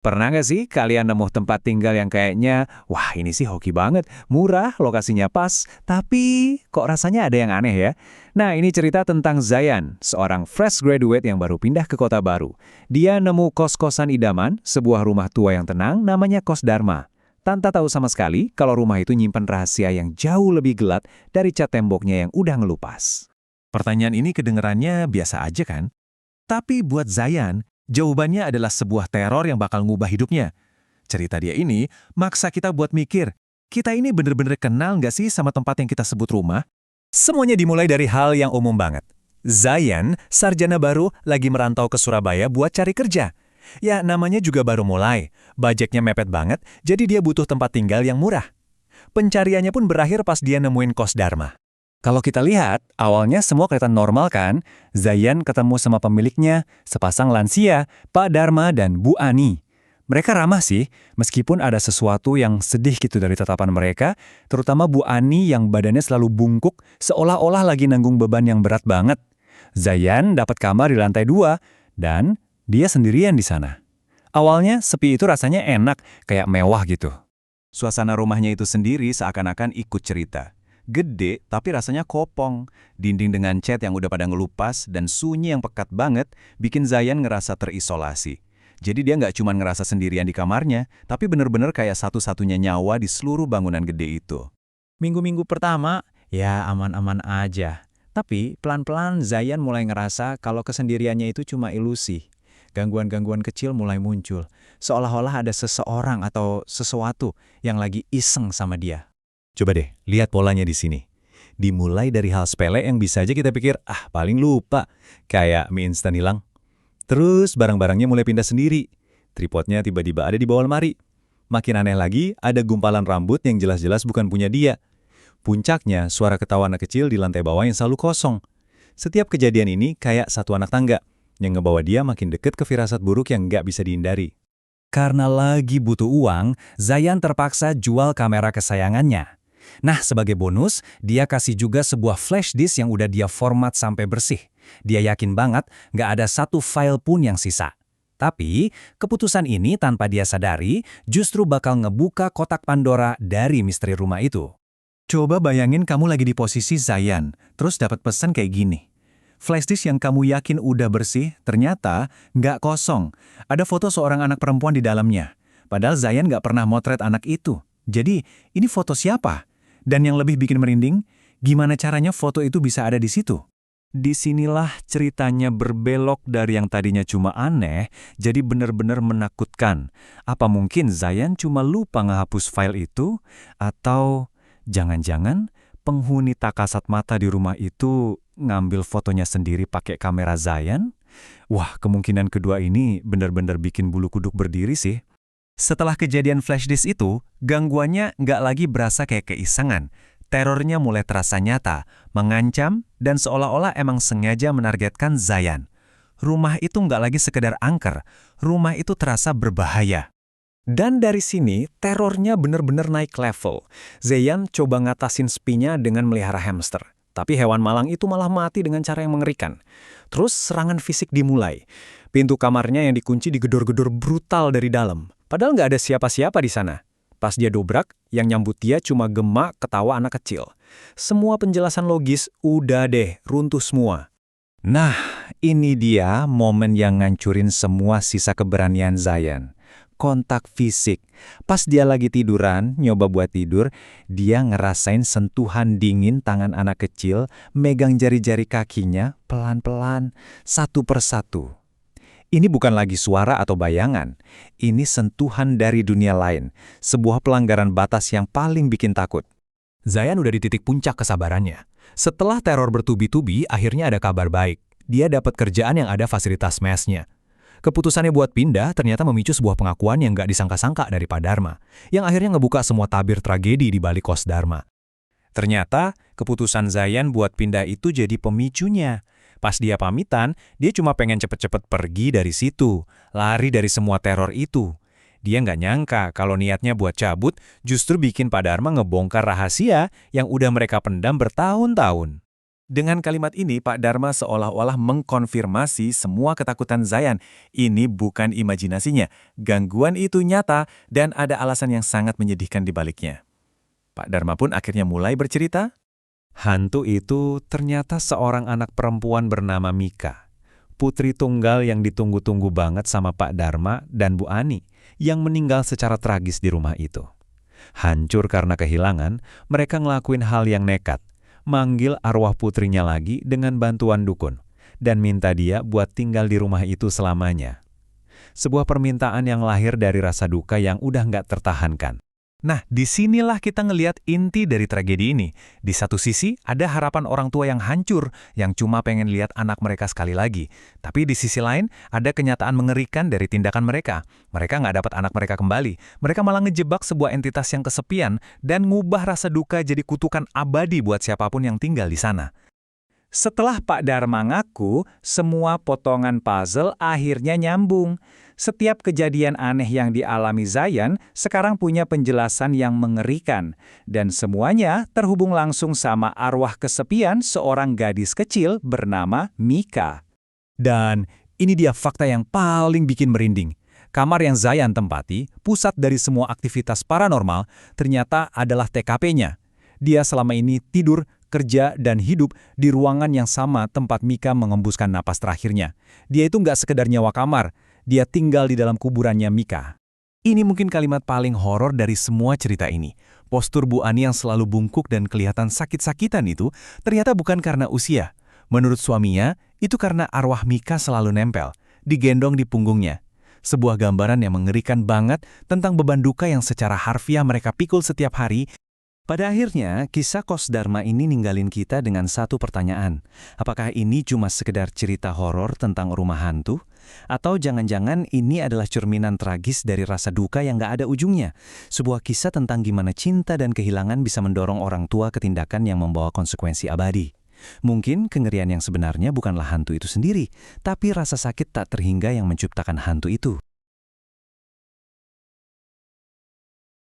Pernah nggak sih kalian nemu tempat tinggal yang kayaknya, wah ini sih hoki banget, murah, lokasinya pas, tapi kok rasanya ada yang aneh ya? Nah ini cerita tentang Zayan, seorang fresh graduate yang baru pindah ke kota baru. Dia nemu kos-kosan idaman, sebuah rumah tua yang tenang, namanya Kos Dharma. Tanpa tahu sama sekali kalau rumah itu nyimpan rahasia yang jauh lebih gelap dari cat temboknya yang udah ngelupas. Pertanyaan ini kedengerannya biasa aja kan? Tapi buat Zayan, jawabannya adalah sebuah teror yang bakal ngubah hidupnya. Cerita dia ini maksa kita buat mikir, kita ini bener-bener kenal nggak sih sama tempat yang kita sebut rumah? Semuanya dimulai dari hal yang umum banget. Zayan, sarjana baru, lagi merantau ke Surabaya buat cari kerja. Ya, namanya juga baru mulai. Budgetnya mepet banget, jadi dia butuh tempat tinggal yang murah. Pencariannya pun berakhir pas dia nemuin Kos Dharma. Kalau kita lihat, awalnya semua kelihatan normal kan? Zayan ketemu sama pemiliknya, sepasang lansia, Pak Dharma dan Bu Ani. Mereka ramah sih, meskipun ada sesuatu yang sedih gitu dari tatapan mereka, terutama Bu Ani yang badannya selalu bungkuk, seolah-olah lagi nanggung beban yang berat banget. Zayan dapat kamar di lantai 2, dan dia sendirian di sana. Awalnya sepi itu rasanya enak, kayak mewah gitu. Suasana rumahnya itu sendiri seakan-akan ikut cerita. Gede, tapi rasanya kopong. Dinding dengan cat yang udah pada ngelupas dan sunyi yang pekat banget bikin Zayan ngerasa terisolasi. Jadi dia nggak cuma ngerasa sendirian di kamarnya, tapi bener-bener kayak satu-satunya nyawa di seluruh bangunan gede itu. Minggu-minggu pertama, ya aman-aman aja. Tapi pelan-pelan Zayan mulai ngerasa kalau kesendiriannya itu cuma ilusi. Gangguan-gangguan kecil mulai muncul, seolah-olah ada seseorang atau sesuatu yang lagi iseng sama dia. Coba deh, lihat polanya di sini. Dimulai dari hal sepele yang bisa aja kita pikir, paling lupa. Kayak mie instan hilang. Terus barang-barangnya mulai pindah sendiri. Tripodnya tiba-tiba ada di bawah lemari. Makin aneh lagi, ada gumpalan rambut yang jelas-jelas bukan punya dia. Puncaknya, suara ketawa anak kecil di lantai bawah yang selalu kosong. Setiap kejadian ini kayak satu anak tangga, yang ngebawa dia makin deket ke firasat buruk yang nggak bisa dihindari. Karena lagi butuh uang, Zayan terpaksa jual kamera kesayangannya. Nah, sebagai bonus, dia kasih juga sebuah flash disk yang udah dia format sampai bersih. Dia yakin banget nggak ada satu file pun yang sisa. Tapi, keputusan ini tanpa dia sadari justru bakal ngebuka kotak Pandora dari misteri rumah itu. Coba bayangin kamu lagi di posisi Zayan, terus dapat pesan kayak gini. Flash disk yang kamu yakin udah bersih, ternyata nggak kosong. Ada foto seorang anak perempuan di dalamnya. Padahal Zayan nggak pernah motret anak itu. Jadi, ini foto siapa? Dan yang lebih bikin merinding, gimana caranya foto itu bisa ada di situ? Disinilah ceritanya berbelok dari yang tadinya cuma aneh, jadi benar-benar menakutkan. Apa mungkin Zayan cuma lupa ngehapus file itu? Atau jangan-jangan penghuni tak kasat mata di rumah itu ngambil fotonya sendiri pakai kamera Zayan? Wah, kemungkinan kedua ini benar-benar bikin bulu kuduk berdiri sih. Setelah kejadian flash disk itu, gangguannya nggak lagi berasa kayak keisengan. Terornya mulai terasa nyata, mengancam, dan seolah-olah emang sengaja menargetkan Zayan. Rumah itu nggak lagi sekedar angker, rumah itu terasa berbahaya. Dan dari sini, terornya benar-benar naik level. Zayan coba ngatasin sepinya dengan melihara hamster. Tapi hewan malang itu malah mati dengan cara yang mengerikan. Terus serangan fisik dimulai. Pintu kamarnya yang dikunci digedor-gedor brutal dari dalam. Padahal nggak ada siapa-siapa di sana. Pas dia dobrak, yang nyambut dia cuma gemak ketawa anak kecil. Semua penjelasan logis udah deh, runtuh semua. Nah, ini dia momen yang ngancurin semua sisa keberanian Zayan. Kontak fisik. Pas dia lagi tiduran, nyoba buat tidur, dia ngerasain sentuhan dingin tangan anak kecil, megang jari-jari kakinya pelan-pelan, satu persatu. Ini bukan lagi suara atau bayangan. Ini sentuhan dari dunia lain. Sebuah pelanggaran batas yang paling bikin takut. Zayan udah di titik puncak kesabarannya. Setelah teror bertubi-tubi, akhirnya ada kabar baik. Dia dapat kerjaan yang ada fasilitas mesnya. Keputusannya buat pindah ternyata memicu sebuah pengakuan yang gak disangka-sangka dari Pak Dharma, yang akhirnya ngebuka semua tabir tragedi di balik Kos Dharma. Ternyata, keputusan Zayan buat pindah itu jadi pemicunya. Pas dia pamitan, dia cuma pengen cepet-cepet pergi dari situ, lari dari semua teror itu. Dia nggak nyangka kalau niatnya buat cabut justru bikin Pak Dharma ngebongkar rahasia yang udah mereka pendam bertahun-tahun. Dengan kalimat ini, Pak Dharma seolah-olah mengkonfirmasi semua ketakutan Zayan. Ini bukan imajinasinya. Gangguan itu nyata dan ada alasan yang sangat menyedihkan di baliknya. Pak Dharma pun akhirnya mulai bercerita. Hantu itu ternyata seorang anak perempuan bernama Mika. Putri tunggal yang ditunggu-tunggu banget sama Pak Dharma dan Bu Ani, yang meninggal secara tragis di rumah itu. Hancur karena kehilangan, mereka ngelakuin hal yang nekat, manggil arwah putrinya lagi dengan bantuan dukun, dan minta dia buat tinggal di rumah itu selamanya. Sebuah permintaan yang lahir dari rasa duka yang udah nggak tertahankan. Nah, disinilah kita ngelihat inti dari tragedi ini. Di satu sisi, ada harapan orang tua yang hancur, yang cuma pengen lihat anak mereka sekali lagi. Tapi di sisi lain, ada kenyataan mengerikan dari tindakan mereka. Mereka nggak dapat anak mereka kembali. Mereka malah ngejebak sebuah entitas yang kesepian dan ngubah rasa duka jadi kutukan abadi buat siapapun yang tinggal di sana. Setelah Pak Dharma ngaku, semua potongan puzzle akhirnya nyambung. Setiap kejadian aneh yang dialami Zayan sekarang punya penjelasan yang mengerikan. Dan semuanya terhubung langsung sama arwah kesepian seorang gadis kecil bernama Mika. Dan ini dia fakta yang paling bikin merinding. Kamar yang Zayan tempati, pusat dari semua aktivitas paranormal, ternyata adalah TKP-nya. Dia selama ini tidur, kerja, dan hidup di ruangan yang sama tempat Mika mengembuskan napas terakhirnya. Dia itu nggak sekedar nyewa kamar, dia tinggal di dalam kuburannya Mika. Ini mungkin kalimat paling horor dari semua cerita ini. Postur Bu Ani yang selalu bungkuk dan kelihatan sakit-sakitan itu ternyata bukan karena usia. Menurut suaminya, itu karena arwah Mika selalu nempel, digendong di punggungnya. Sebuah gambaran yang mengerikan banget tentang beban duka yang secara harfiah mereka pikul setiap hari. Pada akhirnya, kisah Kos Dharma ini ninggalin kita dengan satu pertanyaan. Apakah ini cuma sekedar cerita horor tentang rumah hantu? Atau jangan-jangan ini adalah cerminan tragis dari rasa duka yang gak ada ujungnya? Sebuah kisah tentang gimana cinta dan kehilangan bisa mendorong orang tua ke tindakan yang membawa konsekuensi abadi. Mungkin kengerian yang sebenarnya bukanlah hantu itu sendiri, tapi rasa sakit tak terhingga yang menciptakan hantu itu.